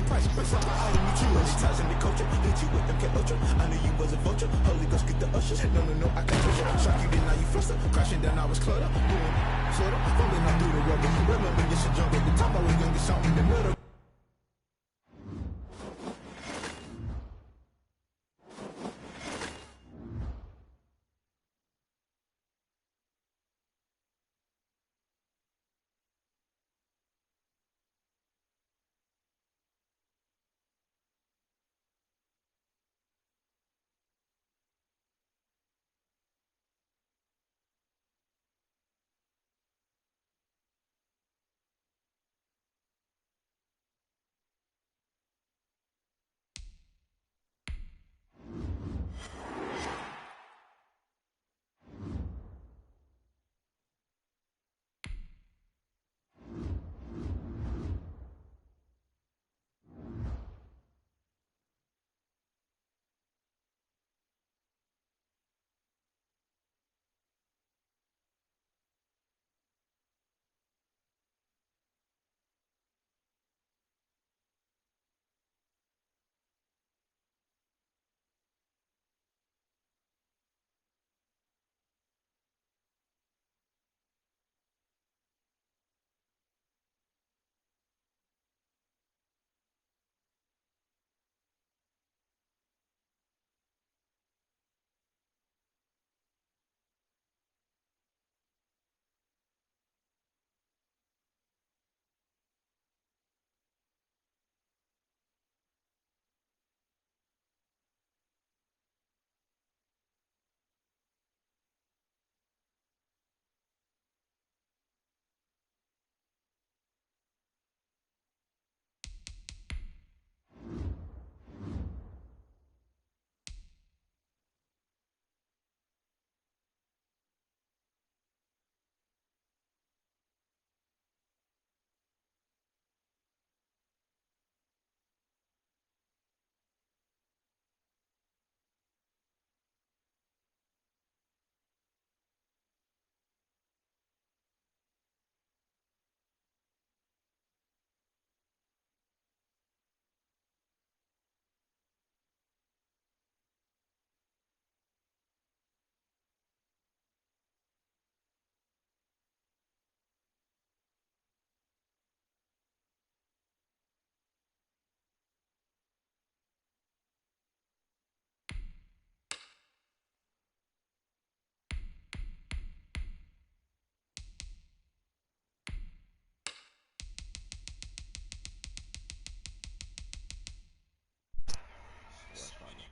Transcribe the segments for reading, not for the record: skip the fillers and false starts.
price. Bricks up my item, you choose. Ties in the culture, hit you with them cat ultra. I knew you was a vulture. Holy Ghost, get the ushers. No, I can't touch you. Shock you, then now you fluster. Crashing down, I was cluttered. Doing sorta, fumbling out through the rubber. Remember, it's a jungle. The time I was young, it's something in the middle.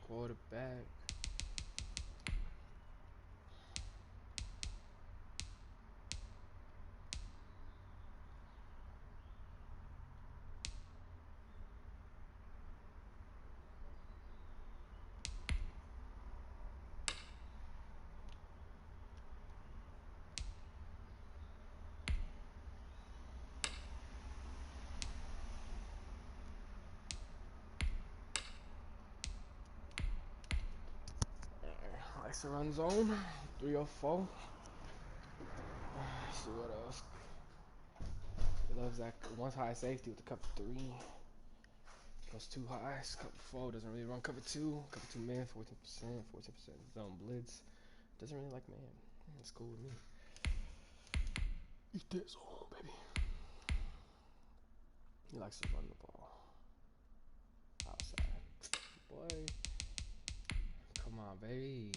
Quarterback. Likes to run zone. 3 or 4. Let's see what else. He loves that once high safety with the cover 3. Goes 2 highs. Cover 4 doesn't really run cover 2. Cover 2 man, 14%, 14% zone blitz. Doesn't really like man. That's cool with me. Eat that zone, baby. He likes to run the ball outside. Boy, come on, baby.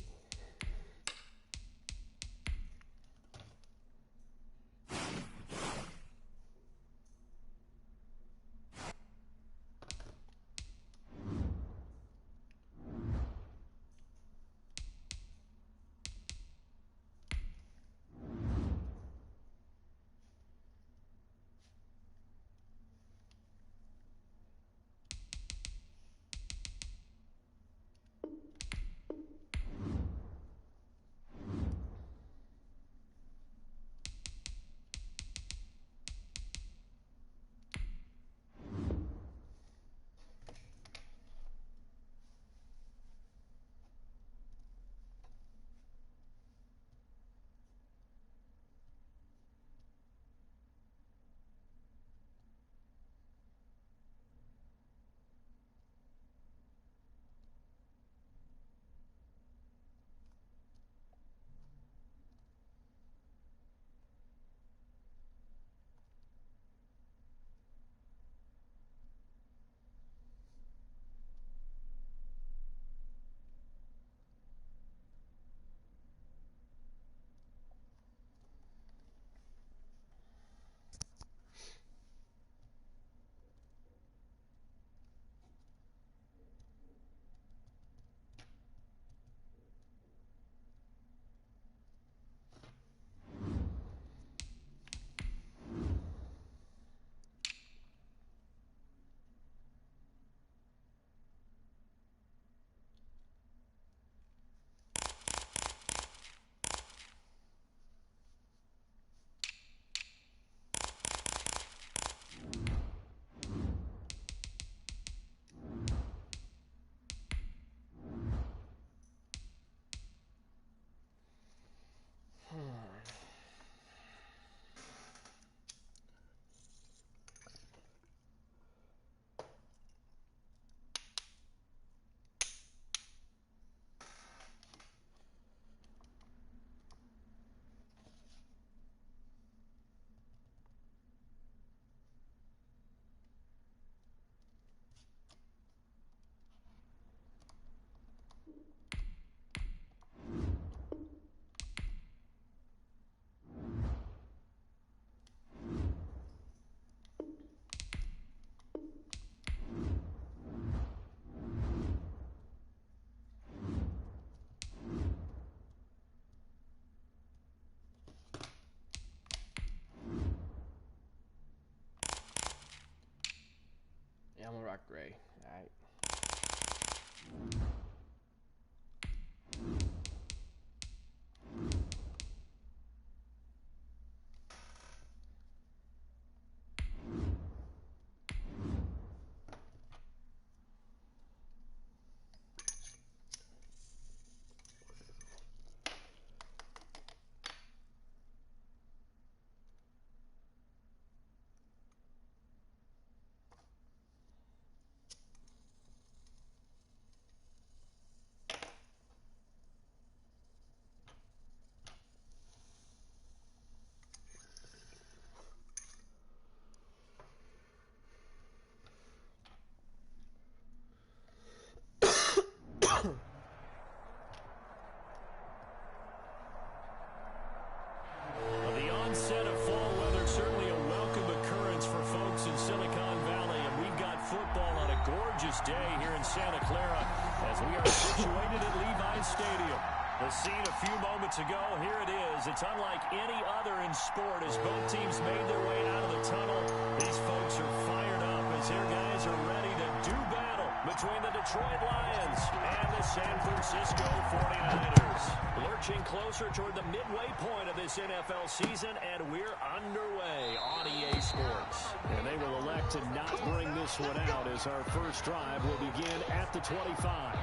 Yeah, I'm gonna rock gray. Alright. The onset of fall weather, certainly a welcome occurrence for folks in Silicon Valley, and we've got football on a gorgeous day here in Santa Clara as we are situated at Levi's Stadium. The scene a few moments ago, here it is. It's unlike any other in sport as both teams made their way out of the tunnel. These folks are fired up as their guys are ready to do battle between the Detroit Lions and the San Francisco 49ers. Lurching closer toward the midway point of this NFL season, and we're underway on EA Sports. And they will elect to not bring this one out as our first drive will begin at the 25.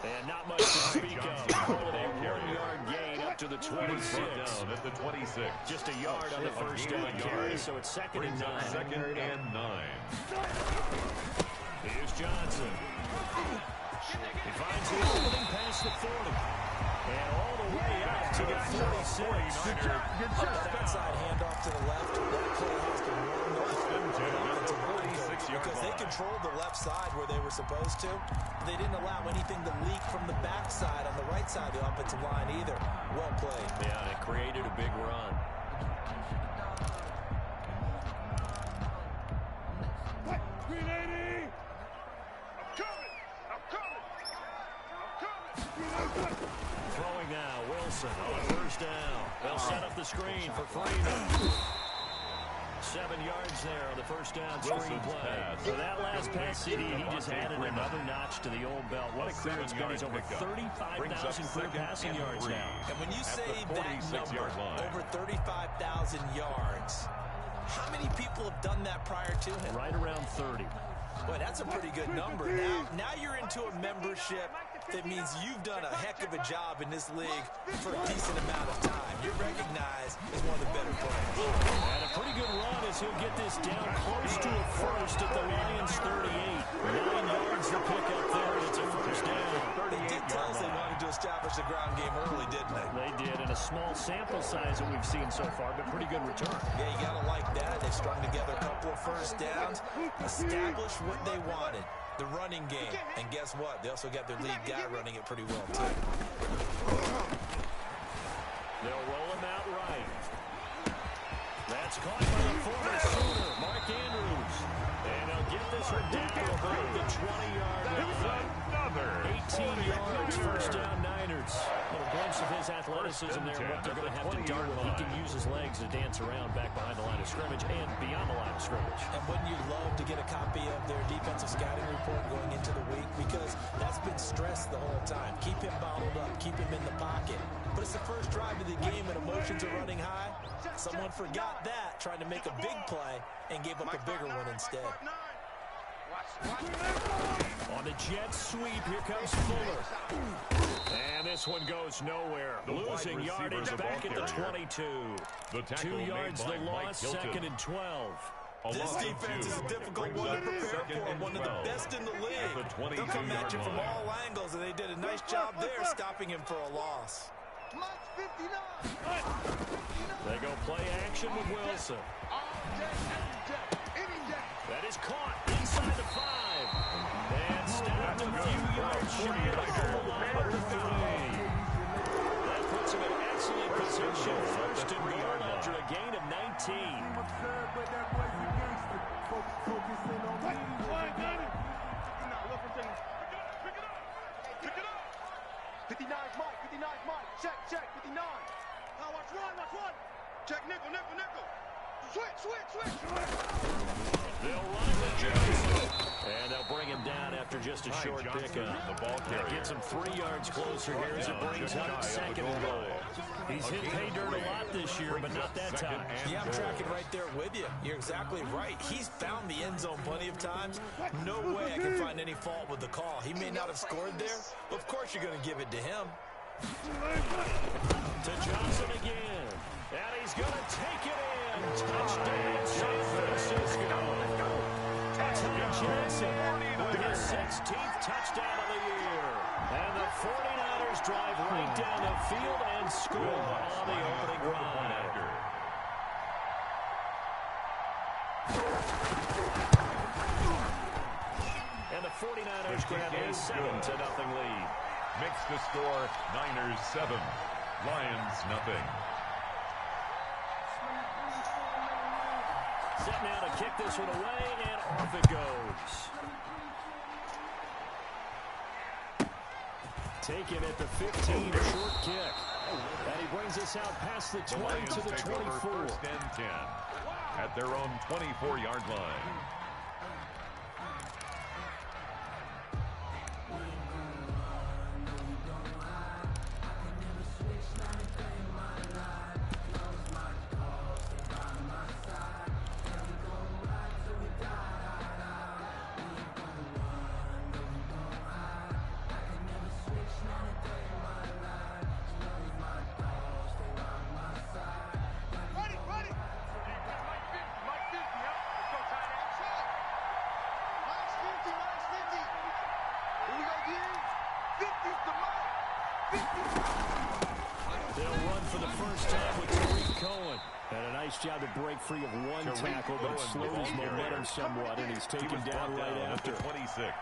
And not much to speak of. Call it a 1-yard gain up to the 26. Down at the 26. Just a yard on the first down carry, so it's second and 9. Second and 9. Here's Johnson. He finds the opening past the 40. And all the way out to the 46. Good job. That outside handoff to the left. That play has to because they controlled the left side where they were supposed to. They didn't allow anything to leak from the backside on the right side of the offensive line either. Well played. Yeah, and it created a big run. Throwing now, Wilson on first down. They'll set up the screen for Freeman. 7 yards there on the first down screen play. So that last pass, CD, he just added another notch to the old belt. What a career it's been. He's over 35,000 career passing yards now. And when you say that number, over 35,000 yards, how many people have done that prior to him? Right around 30. Boy, that's a pretty good number. Now you're into a membership that means you've done a heck of a job in this league for a decent amount of time. You're recognized as one of the better players. And a pretty good run as he'll get this down close to a first at the Lions 38. 9 yards to pick up there. It's a first down. They did tell us they wanted to establish the ground game early, didn't they? They did, in a small sample size that we've seen so far, but pretty good return. Yeah, you got to like that. They strung together a couple of first downs, established what they wanted. The running game. And guess what? They also got their lead guy running it pretty well, too. They'll roll him out right. That's caught by the former Sooner, Mark Andrews. And they'll get this one down about the 20-yard line. 18 yards, first down Niners. A little glimpse of his athleticism there, what they're going to have to do. He can use his legs to dance around back behind the line of scrimmage and beyond the line of scrimmage. And wouldn't you love to get a copy of their defensive scouting report going into the week? Because that's been stressed the whole time. Keep him bottled up. Keep him in the pocket. But it's the first drive of the game and emotions are running high. Someone forgot that, trying to make a big play, and gave up a bigger one instead. On the jet sweep, here comes Fuller. And this one goes nowhere. Losing yardage back at the 22. 2 yards the loss, second and 12. This defense is a difficult one to prepare for. One of the best in the league. They'll come at you from all angles, and they did a nice job there stopping him for a loss. They go play action with Wilson. That is caught inside the 5. And stopped few yards shy of the line for 3. That puts him in excellent position. First and goal after a gain of 19. Check, 59. Now watch one. Check, nickel. Switch. They'll run it with Johnson. And they'll bring him down after just a short pickup. The ball carrier. That gets him 3 yards closer here as it brings up second and goal. He's hit pay dirt a lot this year, but not that time. Yeah, I'm tracking right there with you. You're exactly right. He's found the end zone plenty of times. No way I can find any fault with the call. He may not have scored there, but of course you're going to give it to him. To Johnson again. And he's going to take it in. Touchdown, San Francisco. Ty Johnson with his 16th touchdown of the year. And the 49ers drive right down the field and score on the opening drive. And the 49ers grab a 7-0 lead. Makes the score Niners 7, Lions nothing. Set now to kick this one away, and off it goes. Taken at the 15, short kick. And he brings us out past the 20 to the 24. First and 10 at their own 24-yard line. They'll run for the first time with Tariq Cohen. And a nice job to break free of one tackle, but it slowed his momentum somewhat, and he's taken down right after. 26.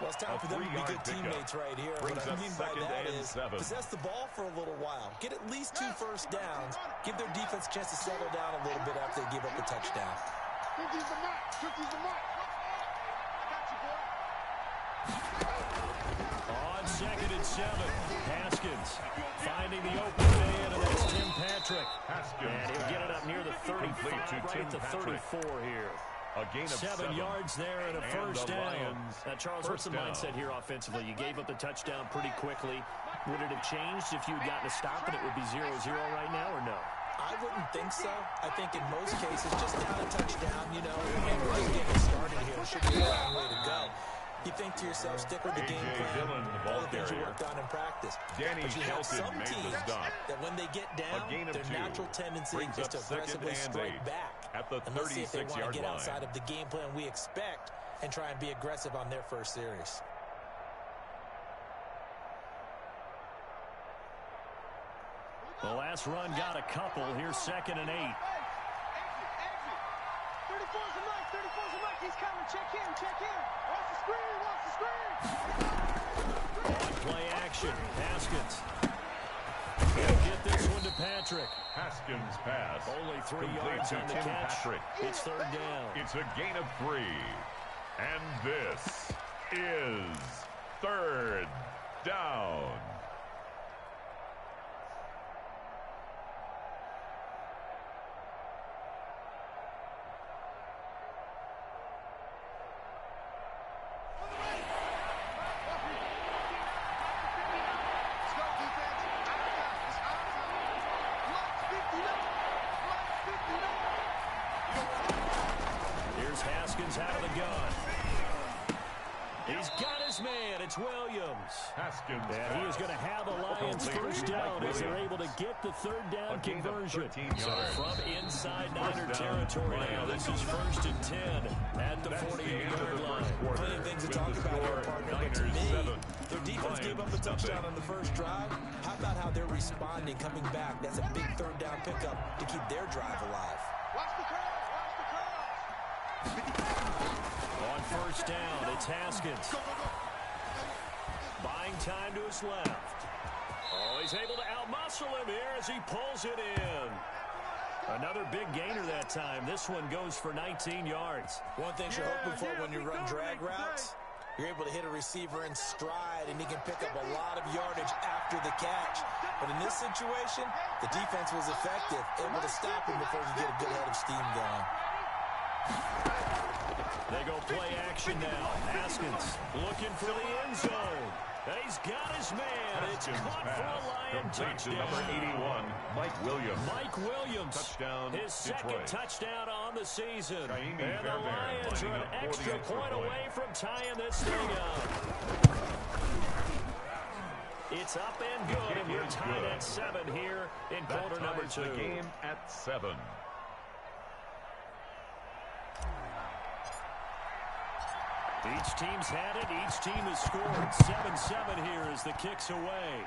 Well, it's time for them to be good teammates right here. What I mean by that is possess the ball for a little while. Get at least 2 first downs. Give their defense a chance to settle down a little bit after they give up the touchdown. On 2nd and 7, Haskins finding the open man, and that's Tim Patrick. And he'll get it up near the 35, right at the 34 here. A gain of 7 yards there and a first down. Now, Charles, what's the mindset here offensively? You gave up the touchdown pretty quickly. Would it have changed if you had gotten a stop and it would be 0-0 right now, or no? I wouldn't think so. I think in most cases, just down a touchdown, you know, and we're just getting started here. It should be a long way to go. You think to yourself, stick with the game plan, all the things you worked on in practice. But you have some teams that when they get down, their natural tendency is to aggressively strike back. And let's see if they want to get outside of the game plan we expect and try and be aggressive on their first series. The last run got a couple. Here's 2nd and 8. 34's a Mike. He's coming. Check in. Watch the screen. On play action. Haskins. He'll get this one to Patrick. Haskins pass. Only 3 yards on the catch. Patrick. It's 3rd down. It's a gain of 3. And this is 3rd down. Haskins out of the gun. He's got his man. It's Williams. Haskins. And he is going to have the Lions first down as they're able to get the 3rd down conversion. So from inside Niner territory now, this is 1st and 10 at the 48-yard line. Plenty of things to talk about here, partner, but to me, their defense gave up the touchdown on the first drive. How about how they're responding, coming back? That's a big 3rd down pickup to keep their drive alive. Watch the curve. On 1st down, it's Haskins. Buying time to his left. Oh, he's able to outmuscle him here as he pulls it in. Another big gainer that time. This one goes for 19 yards. One thing you're hoping for when you run drag routes, you're able to hit a receiver in stride, and he can pick up a lot of yardage after the catch. But in this situation, the defense was effective, able to stop him before he could get a good head of steam going. They go play action now. Haskins looking for the end zone. He's got his man. It's caught for a Lion touchdown. Number 81, Mike Williams. Mike Williams. Touchdown, his second Detroit. touchdown on the season. Jaime And the Fairbairn Lions are lining an up for the extra extra point point. away from tying this thing up. It's up and good, and we're tied at 7 here in quarter number 2. The game at 7. Each team's had it. Each team has scored. 7-7 here as the kick's away.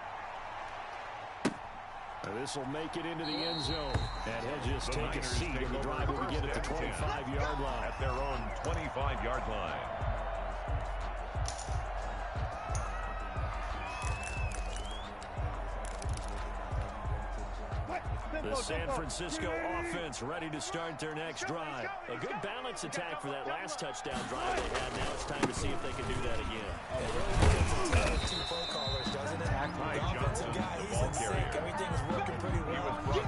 This will make it into the end zone. And he'll just take a seat, and the drive will begin at the 25-yard line. At their own 25-yard line. The San Francisco offense ready to start their next drive. A good balance attack for that last touchdown drive they had. Now it's time to see if they can do that again. Two play callers, doesn't it? The offensive guy, he's in sync. Everything's working pretty well. The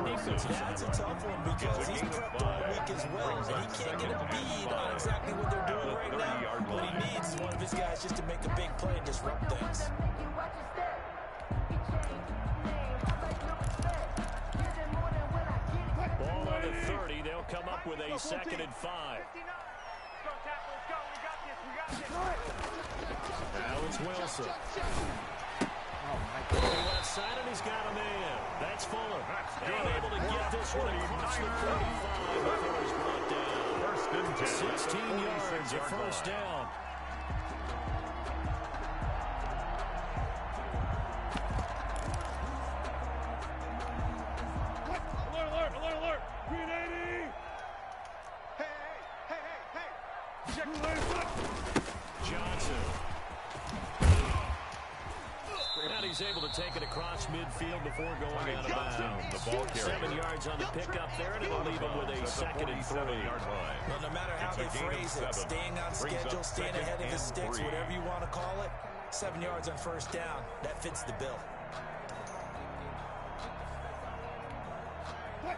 defensive that's a tough one because he's prepped all week as well, and he can't get a bead on exactly what they're doing right now. What he needs is one of his guys just to make a big play and disrupt things. Ball on the 30. They'll come up with a 2nd and 5. Now it's Wilson. Left side, and he's got a man. That's Fuller. And able to get this one across the 45 before he's brought down. 16 yards, a first down. Alert! Green 80! Hey! Johnson. And he's able to take it across midfield before going out of bounds. The ball carrier. 7 yards on the pickup there, and it'll leave him with a 2nd and 3. Well, no matter how they phrase it, staying on schedule, staying ahead of the sticks, whatever you want to call it, 7 yards on first down, that fits the bill.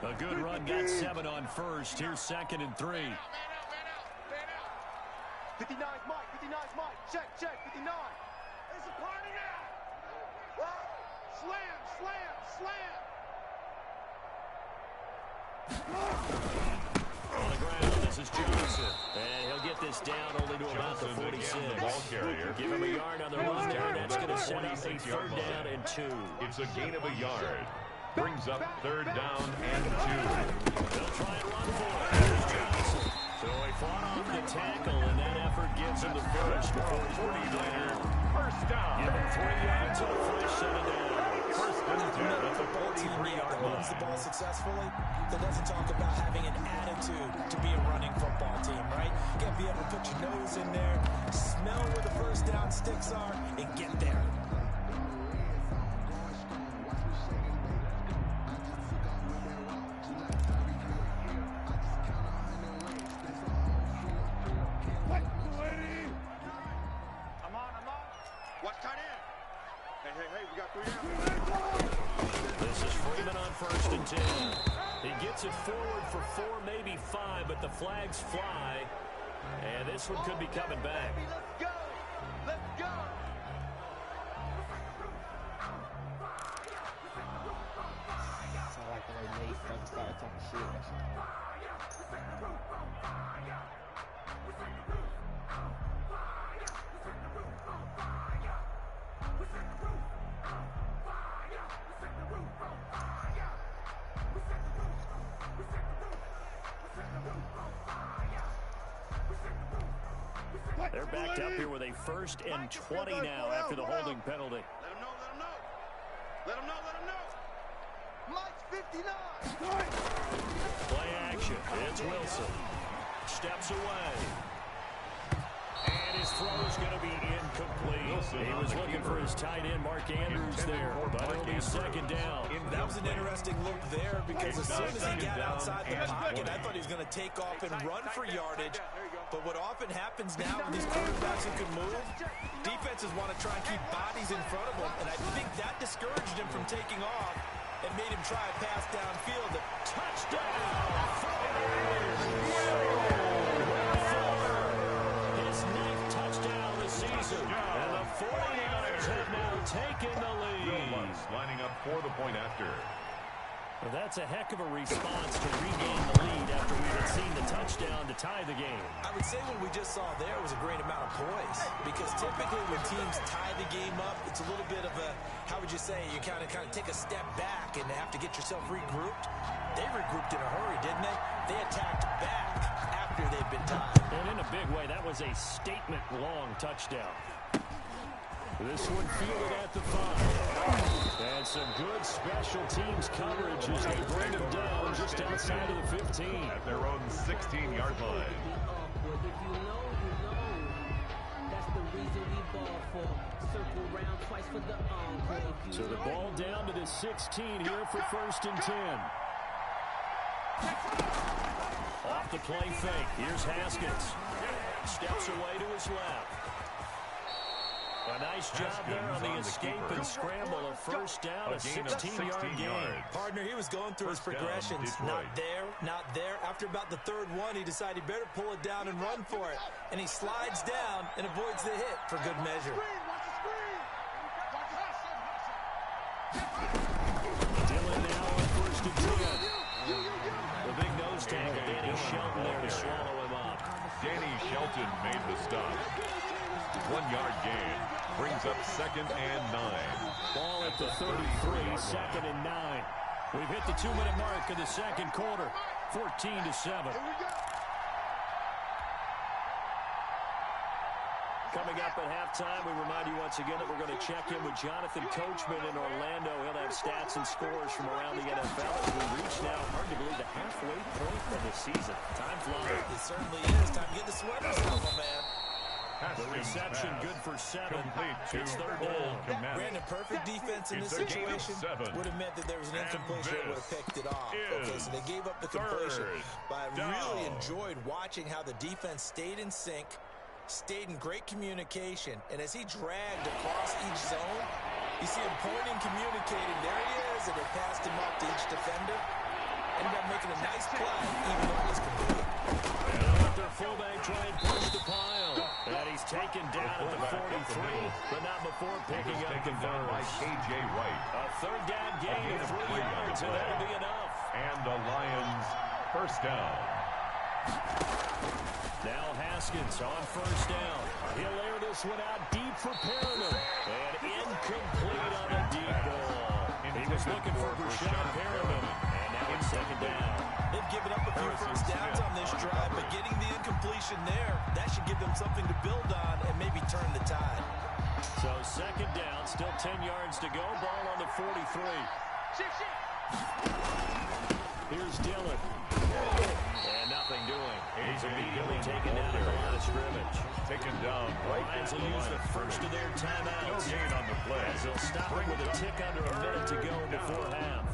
A good run, got 7 on first. Here's 2nd and 3. 59's Mike, 59's Mike. Check, 59. It's a party now. Slam. On the ground, this is Johnson. And he'll get this down only to about the 46. The ball carrier. Give him a yard on the run there. That's going to set up a 3rd down and 2. It's a gain of a yard. Brings up 3rd down and 2. They'll try and run for it. There's Johnson. So he fought off the tackle, and that effort gives him the first before he's brought down. First down. Give him 3 yards on a fresh set of downs. First and 10 at the Football team 43-yard that moves the line. ball successfully, that doesn't talk about having an attitude to be a running football team, right? You got to be able to put your nose in there, smell where the first down sticks are, and get there. Watch tight end. Hey, we got 3 down. This is Freeman on 1st and 10. He gets it forward for 4, maybe 5, but the flags fly. And this one could be coming back. Let's go. Sound like the way Nate fucking started talking shit. They're backed up here with a 1st and 20 now after the holding penalty. Let him know. Mike's 59. Play action. It's Wilson. Steps away. And his throw is going to be incomplete. He was looking for his tight end, Mark Andrews, there, but it'll be second down. That was an interesting look there because as soon as he got outside the pocket, I thought he was going to take off and run for yardage. But what often happens now with these quarterbacks who can move, defenses want to try and keep bodies in front of them, and I think that discouraged him from taking off and made him try a pass downfield. Touchdown! His ninth touchdown of the season, and the 49ers have now taken the lead. Lining up for the point after. Well, that's a heck of a response to regain the lead after we had seen the touchdown to tie the game. I would say what we just saw there was a great amount of poise, because typically when teams tie the game up, it's a little bit of a, how would you say, you kind of take a step back and have to get yourself regrouped. They regrouped in a hurry, didn't they? They attacked back after they'd been tied. And in a big way, that was a statement-long touchdown. This one fielded at the 5. And some good special teams coverage as they bring him down just outside of the 15. At their own 16-yard line. So the ball down to the 16 here for 1st and 10. Off the play fake. Here's Haskins. Steps away to his left. A nice job there on the escape and scramble. A first down, a 16-yard gain. Partner, he was going through his progressions. Not there, not there. After about the 3rd one, he decided he better pull it down and run for it. And he slides down and avoids the hit for good measure. Dillon now on 1st and 10. The big nose tackle, Danny Shelton there to swallow him up. Danny Shelton made the stop. 1-yard gain. Brings up 2nd and 9. Ball at the 33, 2nd and 9. We've hit the 2-minute mark of the 2nd quarter. 14-7. Coming up at halftime, we remind you once again that we're going to check in with Jonathan Coachman in Orlando. He'll have stats and scores from around the NFL as we reach now, hard to believe, the halfway point of the season. Time flies. It certainly is. Time to get the sweaters on, my man. The reception good for 7. It's 3rd down. Brandon, perfect defense in this situation would have meant that there was an incompletion that would have picked it off. Okay, so they gave up the completion. But I really enjoyed watching how the defense stayed in sync, stayed in great communication, and as he dragged across each zone, you see him pointing, communicating. There he is, and they passed him up to each defender. Ended up making a nice play, even though it was complete. And let their fullback try and push the pile. And he's taken down at the 43, but not before picking up the first. K.J. Wright. A 3rd down gain of 3 yards, and that'll be enough. And the Lions 1st down. Now Haskins on 1st down. He'll air this one out deep for Perriman. And incomplete on a deep ball. He was looking for Brashad Perriman. And now it's 2nd down. They've given up a few first downs on this drive, but getting the incompletion there, that should give them something to build on and maybe turn the tide. So 2nd down, still 10 yards to go. Ball on the 43. Here's Dillon. And nothing doing. He's immediately taken down at the line of scrimmage. Taken down right Lions will use the first of their timeouts. No gain on the play. As they'll stop it with a tick under a minute to go before half.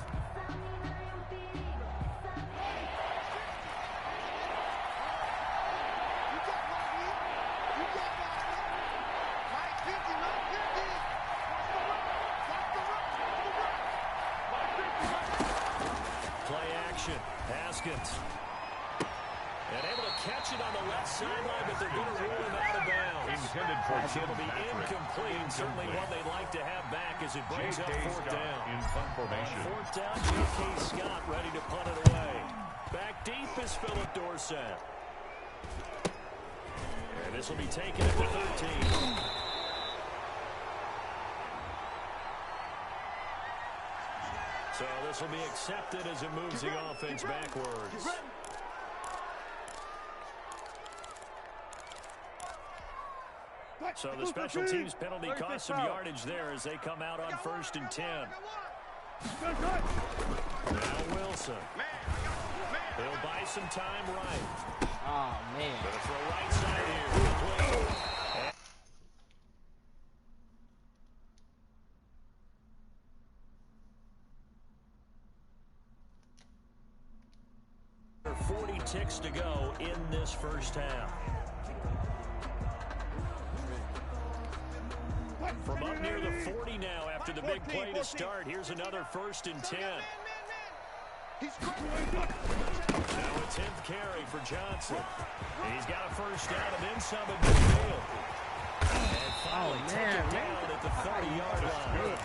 Haskins. And able to catch it on the left sideline, but they're going to rule him out of bounds. Intended for It'll be incomplete. Certainly one they'd like to have back as it brings up 4th down. In punt formation. 4th down, J.K. Scott ready to punt it away. Back deep is Philip Dorsett. And this will be taken at the 13. So this will be accepted as it moves the offense backwards. So the special teams penalty cost some yardage there as they come out on 1st and 10. Now Wilson. He'll buy some time right. Oh, man. Gonna throw right side here. ticks to go in this first half. From up near the 40 now after the big play to start. Here's another 1st and 10. Now a 10th carry for Johnson. And he's got a first down and then some at midfield. And finally taken down at the 30-yard line.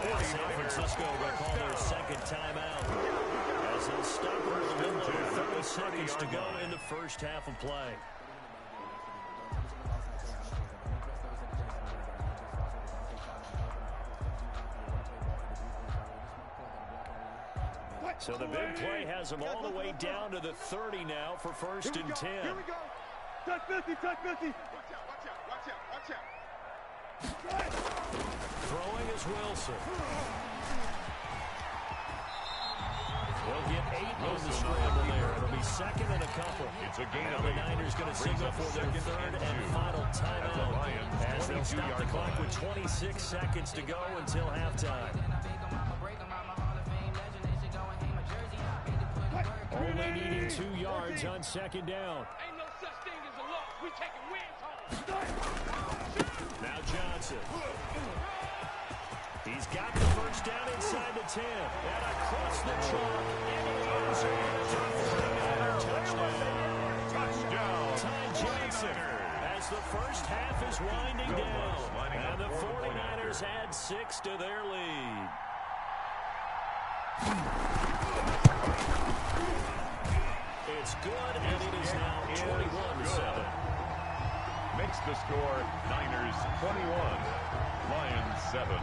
And San Francisco will call their second timeout. As they'll stop it with a little over 30 seconds to go in the first half of play. So the big play has them all the way down to the 30 now for 1st and 10. Here we go. Touch 50, touch 50. Watch out. Throwing is Wilson. They'll get 8 on the scramble there. It'll be 2nd and a couple. It's a gain now of the 8. Niners going to signal for their 3rd and final timeout as they'll stop the clock with 26 seconds to go until halftime. Only needing 2 yards on 2nd down. Ain't no such thing as a loss. We taking wins home. Now Johnson. He's got the first down inside the 10. And across the chalk. And he goes in. Touchdown. Ty Johnson. As the first half is winding down. And the 49ers add 6 to their lead. It's good, and it is now 21-7. Makes the score Niners 21, Lions 7.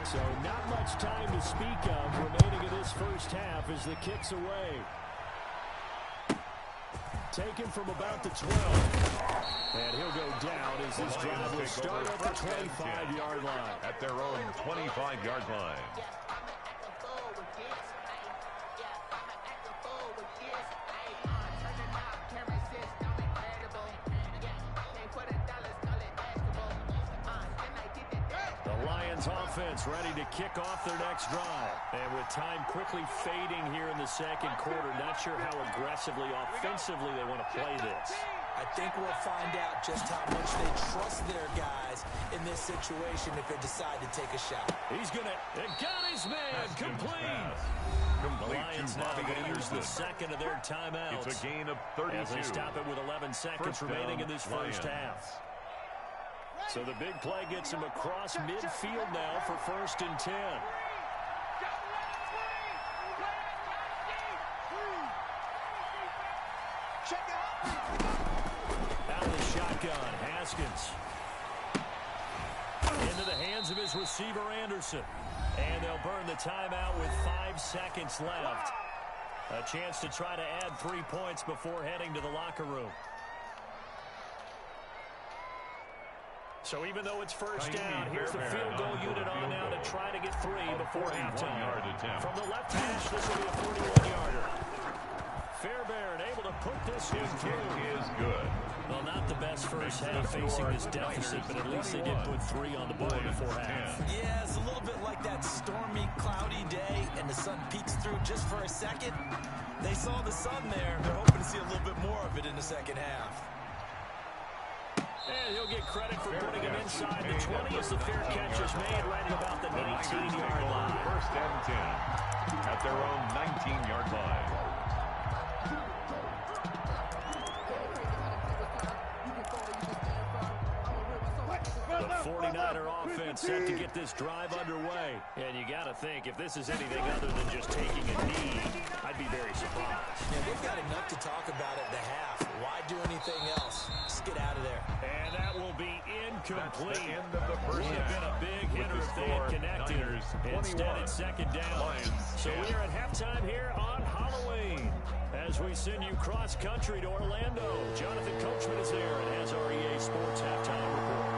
So not much time to speak of remaining in this first half as the kick's away. Taken from about the 12. And he'll go down as this drive will start at the 25-yard line. At their own 25-yard line. Offense ready to kick off their next drive. And with time quickly fading here in the second quarter, not sure how aggressively, offensively they want to play this. I think we'll find out just how much they trust their guys in this situation if they decide to take a shot. He's going to, got his man, complete. The Lions now going to use the second of their timeouts. It's a gain of 32. As they stop it with 11 seconds remaining in this first half. So the big play gets him across midfield now for 1st and 10. Out of the shotgun, Haskins. Into the hands of his receiver, Anderson. And they'll burn the timeout with 5 seconds left. A chance to try to add 3 points before heading to the locker room. So even though it's first down, here's the field goal unit on now to try to get 3 before halftime. From the left hash, this will be a 41-yarder. Fairbairn able to put this one through. Is good. Well, not the best first half facing this deficit, but at least they did put 3 on the board before half. Yeah, it's a little bit like that stormy, cloudy day, and the sun peeks through just for a second. They saw the sun there. They're hoping to see a little bit more of it in the second half. And he'll get credit for putting him inside the 20 as the fair catch is made right at about the 19-yard line. 1st and 10 at their own 19-yard line. The 49er offense set to get this drive underway. And you got to think, if this is anything other than just taking a knee, I'd be very surprised. Yeah, they've got enough to talk about at the half. Why do anything else? Just get out of there. And that will be incomplete. That's the end of the first Would have been a big hitter if they had connected. Instead, it's 2nd down. So we are at halftime here on Halloween as we send you cross-country to Orlando. Jonathan Coachman is there and has our EA Sports halftime report.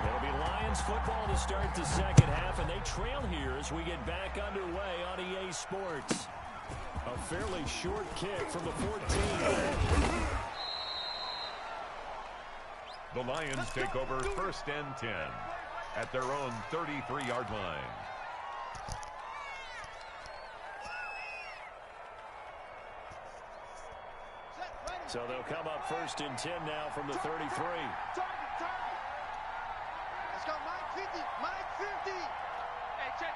It'll be Lions football to start the second half, and they trail here as we get back underway on EA Sports. A fairly short kick from the 14. The Lions take over 1st and 10 at their own 33-yard line. So they'll come up 1st and 10 now from the 33. Target. Let's go, Mike 50. Mike 50. Hey, check.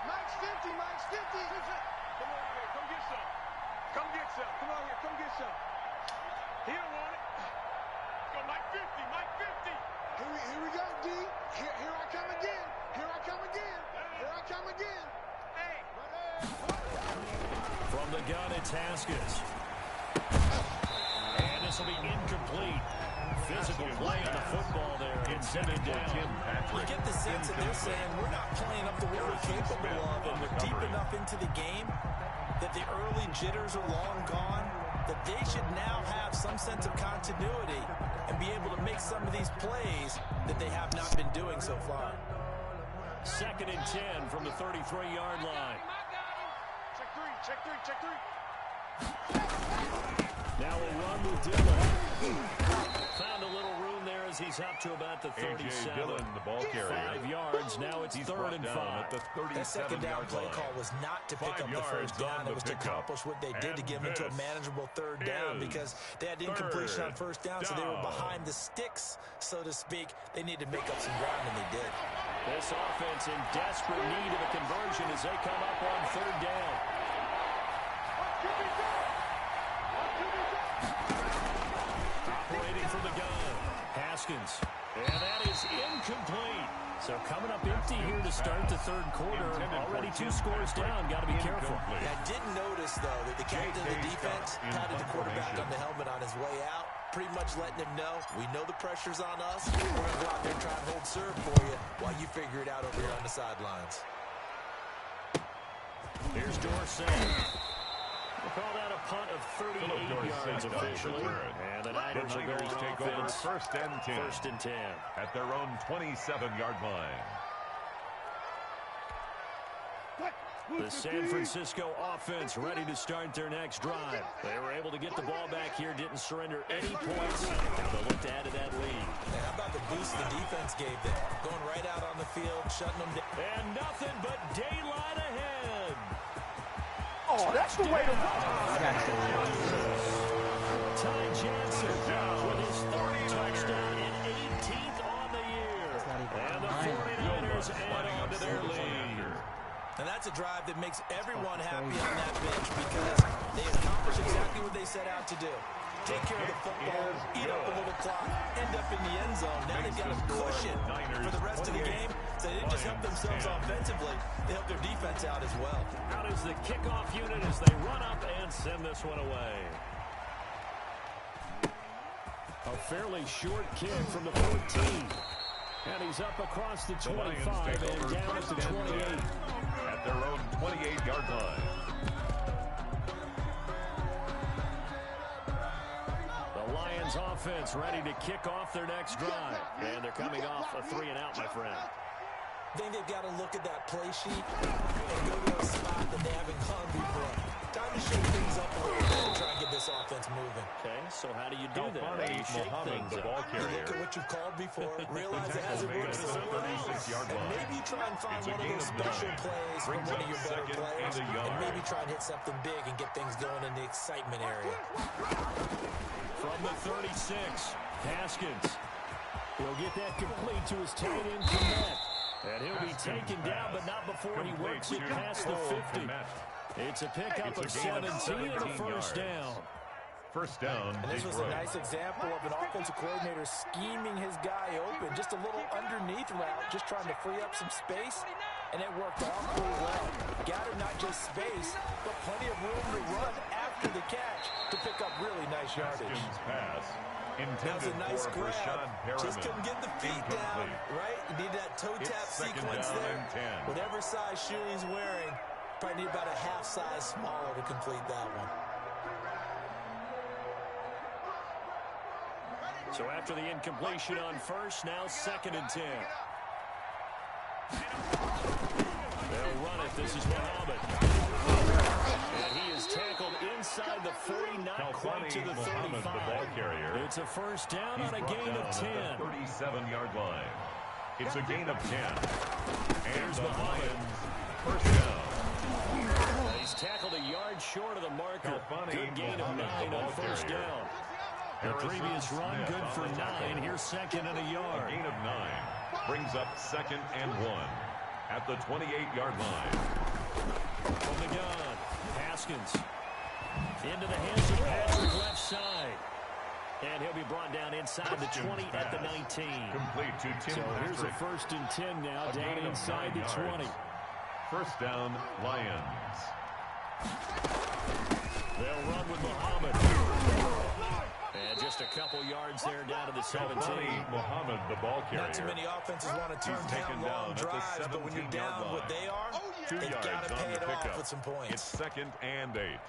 Mike's 50. Mike's 50. Come on here. Come get some. Come get some. Come on here. Come get some. He don't want it. Let's go, Mike 50. Mike 50. Here we go, D. Here I come again. Here I come again. Here I come again. Hey. From the gun, it's Haskins. And this will be incomplete. Physical play on the football there. Intended down. You get the sense that they're saying we're not playing up to what we're capable of, and we're deep enough into the game that the early jitters are long gone, that they should now have some sense of continuity and be able to make some of these plays that they have not been doing so far. 2nd and 10 from the 33-yard line. Check three. Now we'll run with Dillon. Found a little room there as he's up to about the 37. Dillon, the ball carrier. 5 yards. Now it's 3rd and 5. At the That second down play call was not to pick up the first down. It was to accomplish what they did to get them into a manageable 3rd down because they had incompletion on 1st down, so they were behind the sticks, so to speak. They needed to make up some ground, and they did. This offense in desperate need of a conversion as they come up on 3rd down. Operating from the gun, Haskins. And that is incomplete. So coming up empty here to start the 3rd quarter. Already 2 scores down. Got to be careful. I did notice, though, that the captain of the defense patted the quarterback on the helmet on his way out, pretty much letting him know, we know the pressure's on us. We're going to go out there and try and hold serve for you while you figure it out over here on the sidelines. Here's Dorsey. We'll call that a punt of 38 yards officially. And the Niners will go on take over offense. 1st and 10. 1st and 10. At their own 27-yard line. The San Francisco offense ready to start their next drive. They were able to get the ball back here, didn't surrender any points. Now they'll look to add to that lead. And how about the boost the defense gave them? Going right out on the field, shutting them down. And nothing but daylight ahead. Oh, that's the way to go. Ty Jansen with his 3rd touchdown and 18th on the year. And the 49ers add on to their lead. And that's a drive that makes everyone happy on that bench because they accomplished exactly what they set out to do. Take care of the football, eat up a little clock, end up in the end zone. Now they've got a cushion for the rest of the game. So they didn't just help themselves offensively, they helped their defense out as well. Out is the kickoff unit as they run up and send this one away. A fairly short kick from the 14. And he's up across the 25 and down at the 28. At their own 28-yard line. The Lions offense ready to kick off their next drive. And they're coming off a 3-and-out, my friend. I think they've got to look at that play sheet and go to a spot that they haven't gone before. Time to shake things up a little bit and try and get this offense moving. Okay, so how do you do that? How do you shake things the ball up? You carrier. look at what you've called before, realize it hasn't worked so well, and maybe try and find one of those special plays from one of your better players, and maybe try and hit something big and get things going in the excitement area. From the 36, Haskins. He'll get that complete to his tight end, Komet. And he'll be taken down, but not before he works it past the 50. It's a pickup of 17 and a 1st down. 1st down. And this was a nice example of an offensive coordinator scheming his guy open. Just a little underneath route, just trying to free up some space. And it worked out pretty well. Got him not just space, but plenty of room to run after the catch to pick up really nice yardage. Haskins pass. That was a nice grab. Just couldn't get the feet down, right? You need that toe tap sequence there. Whatever size shoe he's wearing, probably need about a half size smaller to complete that one. So after the incompletion on 1st, now 2nd and 10. They'll run it. This is Muhammad. And he is tackled inside the 40, not quite to the 35. The ball carrier. It's a 1st down on a gain of 10. 37-yard line. It's a gain of 10. And Here's the Muhammad. Lions 1st down. They He's tackled a yard short of the marker. Good gain of 9 on first down. The previous run, good for 9. Here's second and a yard. A gain of 9 brings up second and 1 at the 28-yard line. From the gun, Haskins into the hands of Patrick, left side. And he'll be brought down inside the 20 at the 19. Complete to Tim So Patrick. here's a 1st and 10 now, down inside the 20. First down, Lions. They'll run with Muhammad. And just a couple yards there down to the 17. Muhammad, the ball carrier. Not too many offenses want to turn taken down long down at the drives, but when you're 17-yard down line. what they are, 2 they've yards got to on pay the it off pickup. with some points. It's second and 8.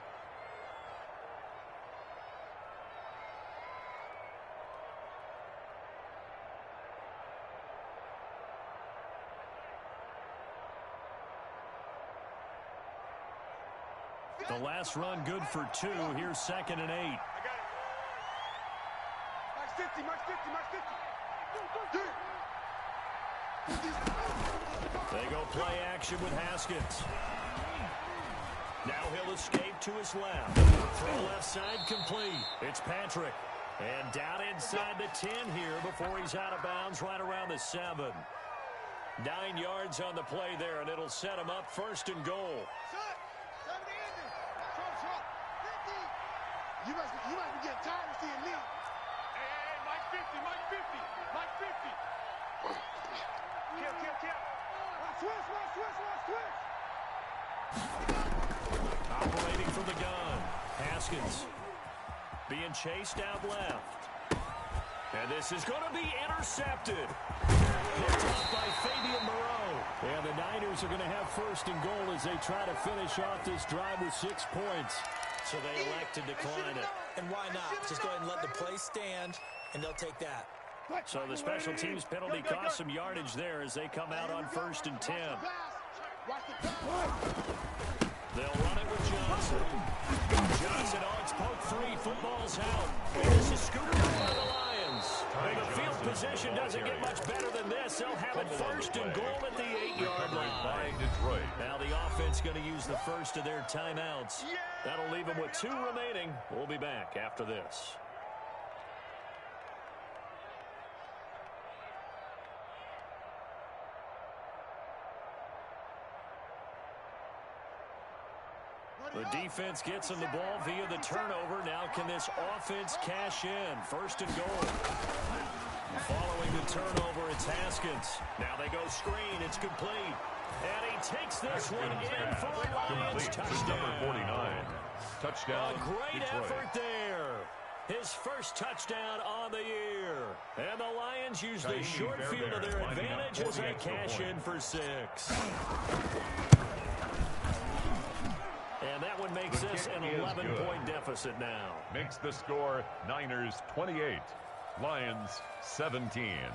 The last run good for 2. Here's second and 8. I got it. Max 50, Max 50, Max 50. They go play action with Haskins. Now he'll escape to his left. Throw left side complete. It's Patrick. And down inside the 10 here before he's out of bounds right around the 7. 9 yards on the play there, and it'll set him up 1st and goal. You must be getting tired of seeing me. Hey, Mike 50, Mike 50, Mike 50. Switch. Operating from the gun. Haskins being chased out left. And this is going to be intercepted. Picked off by Fabian Moreau. And the Niners are going to have 1st and goal as they try to finish off this drive with 6 points. So they elect to decline it. And why not? Just go ahead and let the play stand, and they'll take that. So the special teams penalty cost some yardage there as they come out on 1st and 10. They'll run it with Johnson. Johnson on its poke 3. Football's out. And this is scooped up by the Lions. And the field position doesn't get much better than this. They'll have it 1st and goal at the 8-yard line. Detroit. Now the offense going to use the first of their timeouts. That'll leave them with 2 remaining. We'll be back after this. The defense gets them the ball via the turnover. Now can this offense cash in? 1st and goal. Following the turnover, it's Haskins. Now they go screen. It's complete. And he takes this one in for a Lions touchdown. Number 49. Touchdown, A great Detroit. effort there. His first touchdown on the year. And the Lions use the short field to their advantage as they cash in for 6. And that one makes this an 11-point deficit now. Makes the score Niners 28, Lions 17.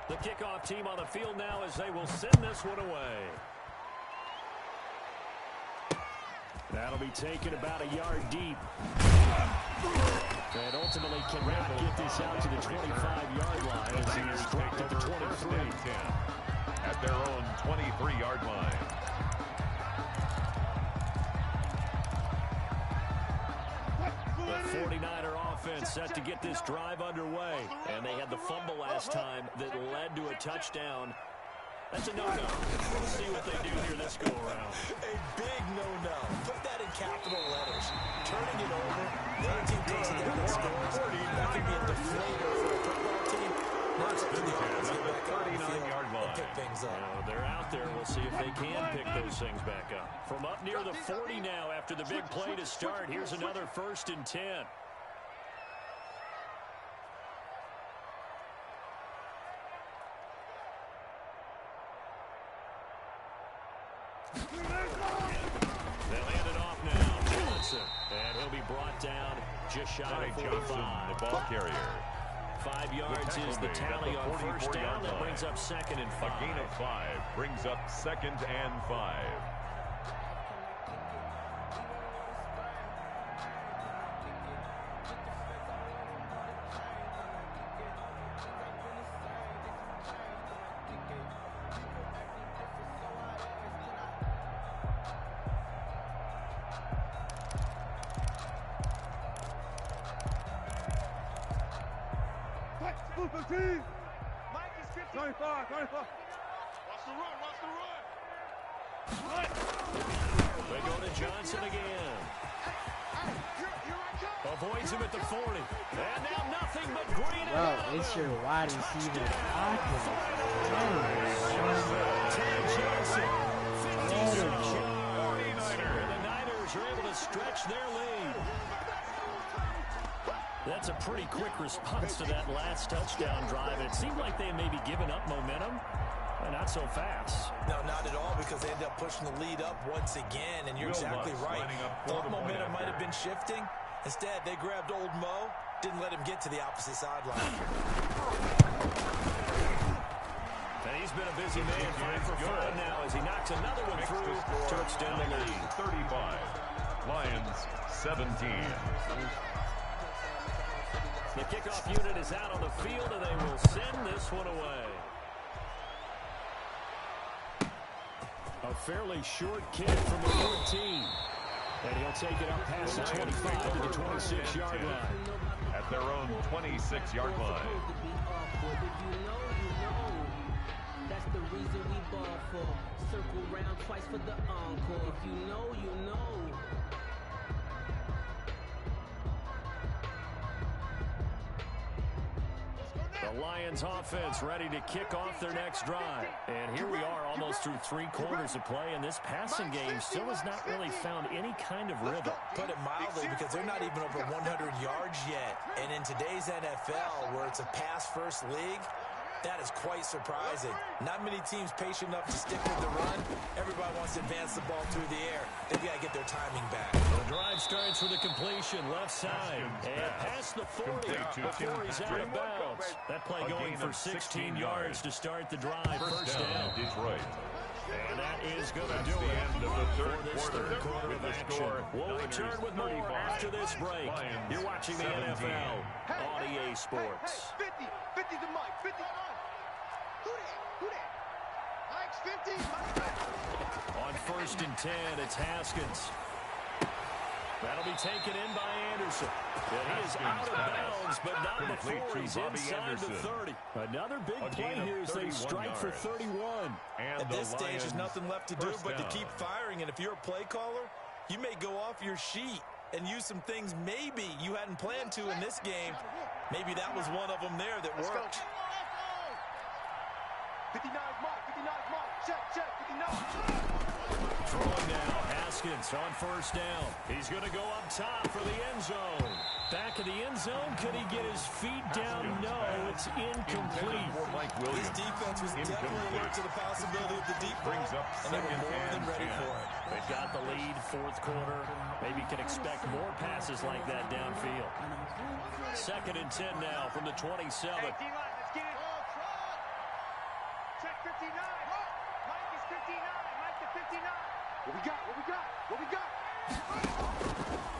The kickoff team on the field now as they will send this one away. That'll be taken about a yard deep. And ultimately cannot get this out to the 25-yard line as he is dropped at the 23. At their own 23-yard line. The 49er offense set to get this drive underway. And they had the fumble last time that led to a touchdown. That's a no-no. We'll see what they do here this go-around. A big no-no. Put that in capital letters. Turning it over. The other team takes it down and scores. That can be a deflator for a football team. Now it's up to the offense to get back on the field and pick things up. They're out there. We'll see if they can pick those things back up. From up near the 40 now after the big play to start. Here's another 1st and 10. They'll hand it off now. Johnson. And he'll be brought down just shy of 45. Johnson, the ball carrier. 5 yards is the tally on first down. That brings up 2nd and 5. A gain of 5 brings up 2nd and 5. Mike is 50. 25. Watch the run. They go to Johnson again. Avoids him at the 40. And now nothing but green. Bro, it's your wide receiver. Ted Johnson, 56 yards. And the Niners are able to stretch their lead. That's a pretty quick response to that last touchdown drive. It seemed like they had maybe given up momentum. Not so fast. No, not at all, because they ended up pushing the lead up once again, and you're exactly right. Thought momentum might have been shifting. Instead, they grabbed old Mo, didn't let him get to the opposite sideline. And he's been a busy man, 5 for 5 now as he knocks another one through to extend the lead. 35. Lions 17. The kickoff unit is out on the field, and they will send this one away. A fairly short kick from the 14. And he'll take it up past the 25 to the 26-yard line. At their own 26-yard line. That's the reason we ball for. Circle round twice for the encore. If you know, you know. The Lions offense ready to kick off their next drive. And here we are almost through 3 quarters of play, and this passing game still has not really found any kind of rhythm. Put it mildly, because they're not even over 100 yards yet. And in today's NFL, where it's a pass-first league, that is quite surprising. Not many teams patient enough to stick with the run. Everybody wants to advance the ball through the air. They've got to get their timing back. The drive starts with a completion left side. And past the 40 before he's out of bounds. That play going for 16 yards to start the drive. First down. Detroit. And that is going to do it End of the for this third quarter with of the action. score. We'll return with more after this break. Lions You're watching the 17. NFL on EA Sports. 50 to Mike. 50. Who that? Mike's 50. On 1st and 10, it's Haskins. That'll be taken in by Anderson. And he is out of bounds, but not before he's inside the 30. Another big play here as they strike for 31. At this stage, there's nothing left to do but to keep firing. And if you're a play caller, you may go off your sheet and use some things maybe you hadn't planned to in this game. Maybe that was one of them there that worked. 59 Mike. Check. 59. Throwing now, Haskins on 1st down. He's going to go up top for the end zone. Back of the end zone, can he get his feet down? No, it's incomplete. His defense was definitely alert to the possibility of the deep ball, and they were more than ready for it. They've got the lead, 4th quarter. Maybe can expect more passes like that downfield. 2nd and 10 now from the 27. Hey, D-line, let's get it. Check 59. Mike is 59. Mike to 59. What we got?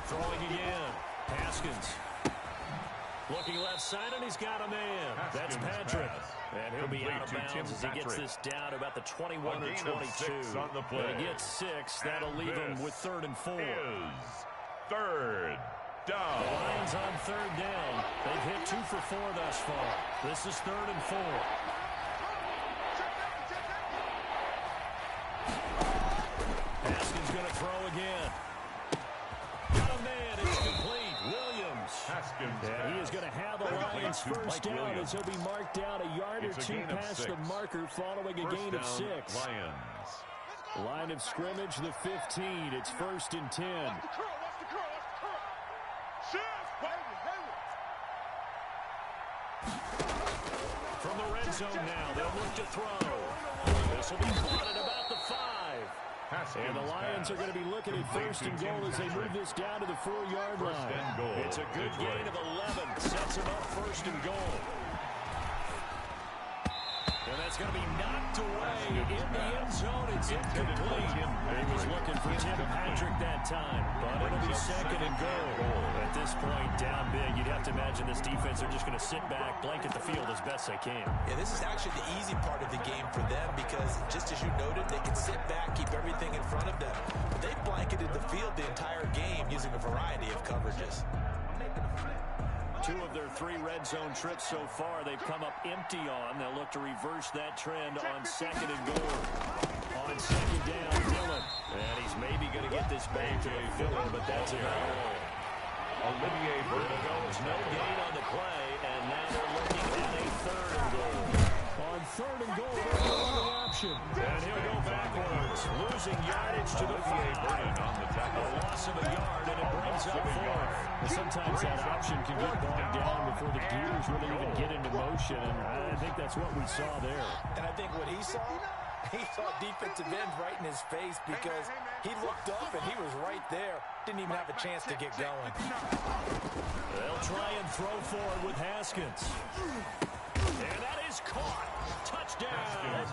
Throwing again. Haskins. Looking left side, and he's got a man. That's Patrick. And he'll be out of bounds as he gets this down to about the 21 or 22. On the play. When he gets 6, that'll leave him with 3rd and 4. Is 3rd down. The Lions on 3rd down. They've hit 2 for 4 thus far. This is 3rd and 4. Haskins going to throw again. Got a man. It's complete. Williams. Haskins. And he is going to have the Lions first down as he'll be marked down a yard or 2 past the marker following a gain of 6. Lions. Line of scrimmage, the 15. It's 1st and 10. Watch the curl. From the red zone now, they'll look to throw. This will be caught at about the 5. And the Lions are going to be looking at first and goal as they move this down to the 4-yard line. It's a good gain of 11. Sets them up first and goal. And that's going to be knocked away in the end zone. It's incomplete. He was looking for Tim Patrick that time, but it'll be second and goal. At this point, down big, you'd have to imagine this defense are just going to sit back, blanket the field as best they can. Yeah, this is actually the easy part of the game for them because, just as you noted, they can sit back, keep everything in front of them. But they've blanketed the field the entire game using a variety of coverages. 2 of their 3 red zone trips so far, they've come up empty on. They'll look to reverse that trend on second and goal. On second down, Dillon. And he's maybe going to get this back to the field, but that's about all. Olivier There's no gain on the play, and now they're looking at a third and goal. On third and goal, they're going to option. And he'll go backwards, losing yardage to the 5. A loss of a yard, and it brings up 4th. Sometimes that option can get bogged down before the gears really even get into motion, and I think that's what we saw there. And I think what he saw defensive end right in his face because he looked up and he was right there. Didn't even have a chance to get going. They'll try and throw forward with Haskins. And that is caught. Touchdown,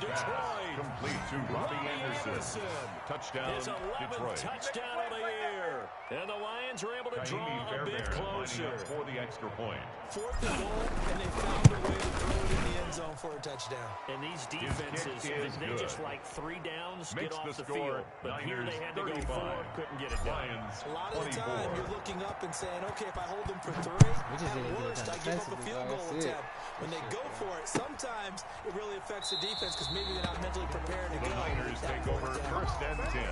Detroit. Complete to Robbie Anderson. Touchdown, his 11th Detroit. touchdown of the year. And the Lions are able to draw a bit closer. For the extra point. 4th and goal, and they found a way to throw it in the end zone for a touchdown. And these defenses, they just like 3 downs, get off the field. But here they had to go 4, couldn't get it done. A lot of the time, you're looking up and saying, okay, if I hold them for 3, at worst, I give up a field goal attempt. When they go for it, sometimes it really affects the defense because maybe they're not mentally prepared to go. The Niners take over first and 10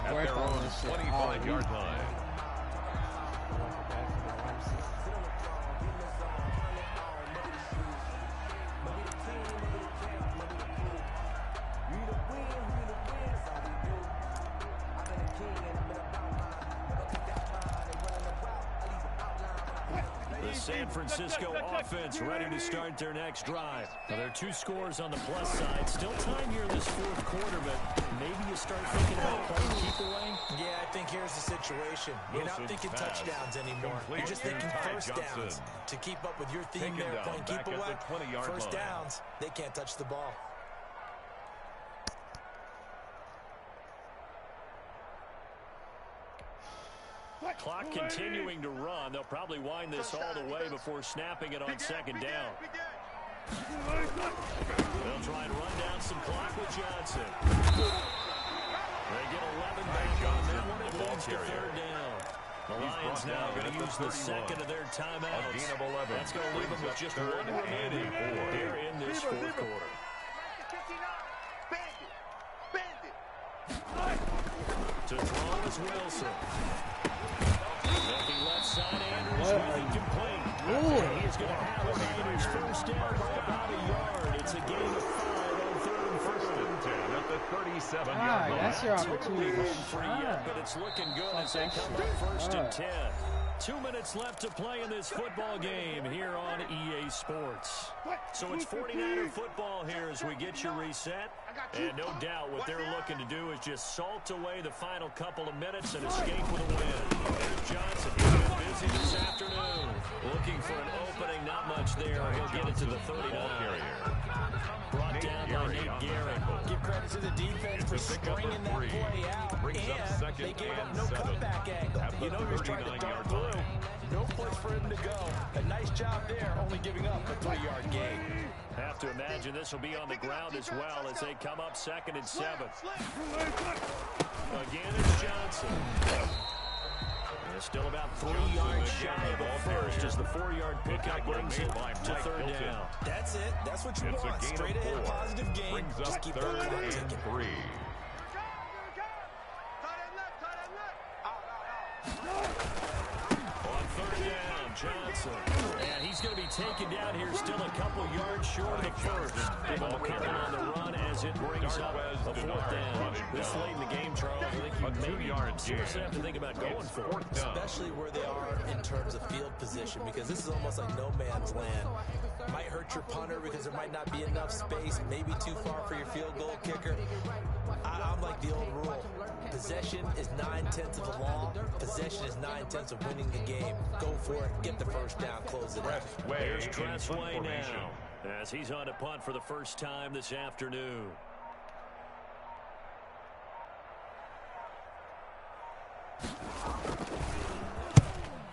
at their own 25-yard line. San Francisco offense ready to start their next drive. Now, there are 2 scores on the plus side. Still time here in this 4th quarter, but maybe you start thinking about playing keep away. Yeah, I think here's the situation. You're not thinking touchdowns anymore. You're just thinking first downs. To keep up with your theme there, playing keep away, first downs, they can't touch the ball. Clock continuing to run. They'll probably wind this all the way before snapping it on second down. They'll try and run down some clock with Johnson. They get 11 back on that one. It leads to 3rd down. The Lions now going to use the second of their timeouts. That's going to leave them with just 1 remaining here in this 4th quarter. To throw is Wilson. Looking left side, Andrews with incomplete. He's going to have a Niners first down by about a yard. It's a gain of 5 on 3rd and 10 at the 37-yard line. That's your opportunity. But it's looking good as they come up first and 10. 2 minutes left to play in this football game here on EA Sports. So it's 49er football here as we get you reset. And no doubt what they're looking to do is just salt away the final couple of minutes and escape with a win. There's Johnson. He's been busy this afternoon. Looking for an opening, not much there. He'll get it to the 39. Brought down by Nate Garrett. Give credit to the defense for stringing that play out. And they gave up no cutback angle. You know he's trying to dart through. No place for him to go. A nice job there, only giving up a 3-yard gain. Have to imagine this will be on the ground as well as they come up 2nd and 7. Again, it's Johnson. And still about 3 yards shy of a first as the 4-yard pickup brings it to 3rd down. That's it. That's what you want. Straight ahead, positive game. Just keep that clock ticking. 3. On 3rd down, Johnson. And he's going to be taken down here still a couple yards short of first. Ball coming on the run as it brings up a 4th down. This late in the game, Charles, I think you maybe seriously have to think about going for it. Especially where they are in terms of field position, because this is almost like no man's land. Might hurt your punter because there might not be enough space, maybe too far for your field goal kicker. I'm like the old rule. Possession is 9/10 of the law. Possession is 9/10 of winning the game. Go for it. Get the first down. Close it out. Here's fwcksway now, as he's on a punt for the first time this afternoon.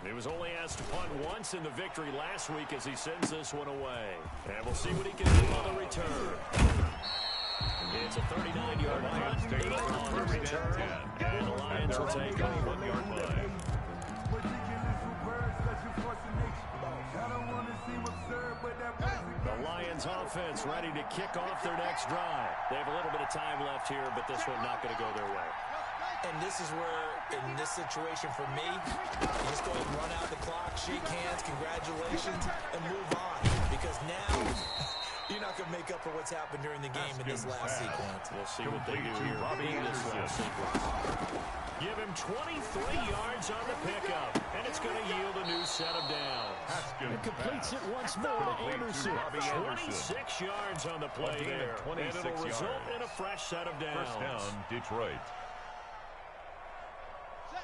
He was only asked to punt once in the victory last week as he sends this one away. And we'll see what he can do on the return. It's a 39-yard punt on the return, and the Lions will take a 1-yard line. The Lions offense ready to kick off their next drive. They have a little bit of time left here, but this one not going to go their way. And this is where, in this situation for me, you just go ahead and run out the clock, shake hands, congratulations, and move on. Because now, you're not going to make up for what's happened during the game in this last sequence. We'll see what they do here in this last sequence. Give him 23 yards on the pickup, and it's going to yield a new set of downs. It completes it once more to Anderson. 26 yards on the play there, and it'll result in a fresh set of downs. First down, Detroit.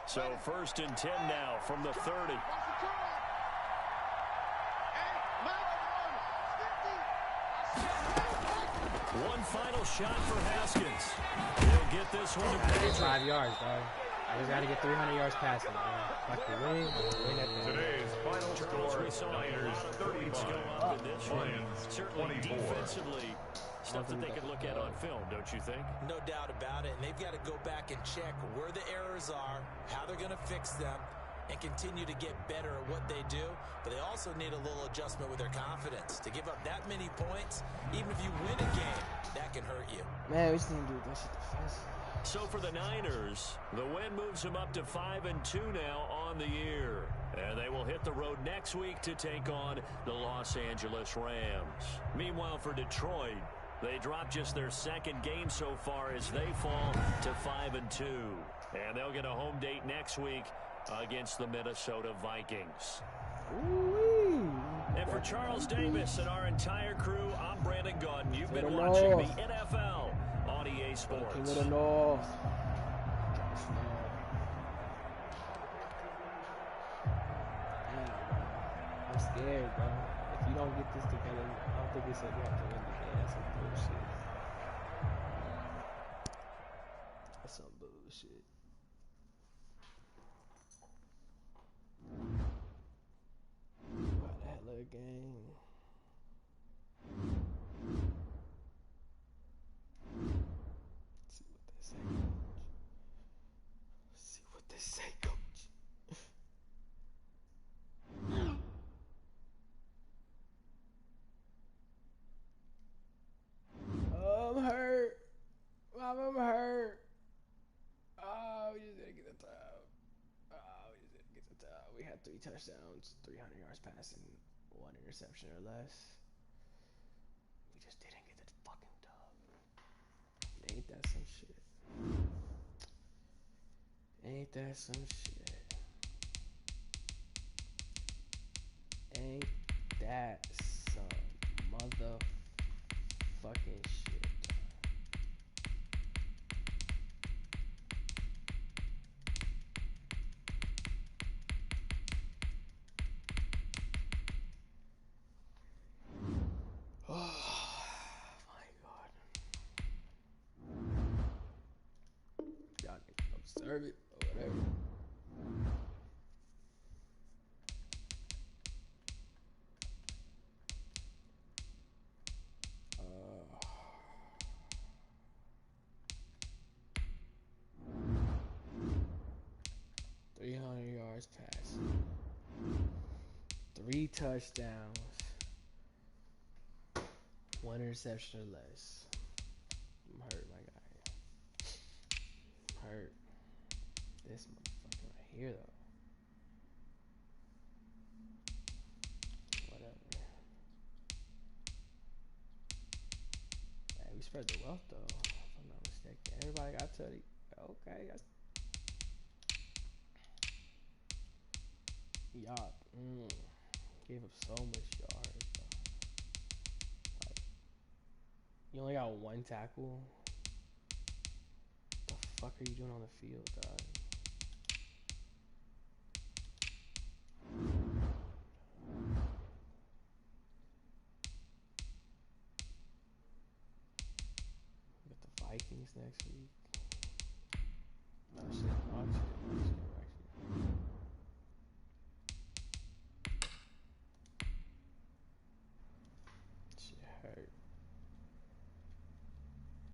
So 1st and 10 now from the 30. One final shot for Haskins. He'll get this one to Pedro. 5 yards, dog. I just got to get 300 yards passing, man. If I can win that thing. Today's final score, We saw Niners a lot of points go 35, up in this one. Lions Certainly 24. defensively, stuff that they can look at on film, don't you think? No doubt about it. And they've got to go back and check where the errors are, how they're going to fix them, and continue to get better at what they do. But they also need a little adjustment with their confidence. To give up that many points, even if you win a game, that can hurt you. Man, we just need to do that shit defensively. So for the Niners, the win moves them up to 5-2 now on the year. And they will hit the road next week to take on the Los Angeles Rams. Meanwhile, for Detroit, they drop just their second game so far as they fall to 5-2. And they'll get a home date next week against the Minnesota Vikings. Ooh-wee. And for Charles Davis and our entire crew, I'm Brandon Gaudin. You've been watching the NFL on EA Sports. King of the North. I'm scared, bro. If you don't get this together, I don't think it's said you have to win the game. That's some bullshit. That's some bullshit. Wow, that little game. See what they say, coach. Oh, I'm hurt. Mom, I'm hurt. Oh, we just didn't get the top. We had 3 touchdowns, 300 yards passing, 1 interception or less. We just didn't get the fucking dub. Ain't that some shit? Ain't that some shit? Ain't that some motherfucking shit? Oh my god. Y'all niggas observe it or whatever. Uh, 300 yards passing. 3 touchdowns. 1 interception or less. I'm hurt, my guy. I'm hurt. This motherfucker right here, though. Whatever. Hey, we spread the wealth, though, if I'm not mistaken. Everybody got 30. Okay. Y'all gave up so much yards, bro. You only got 1 tackle. fuck are you doing on the field, dog? We got the Vikings next week.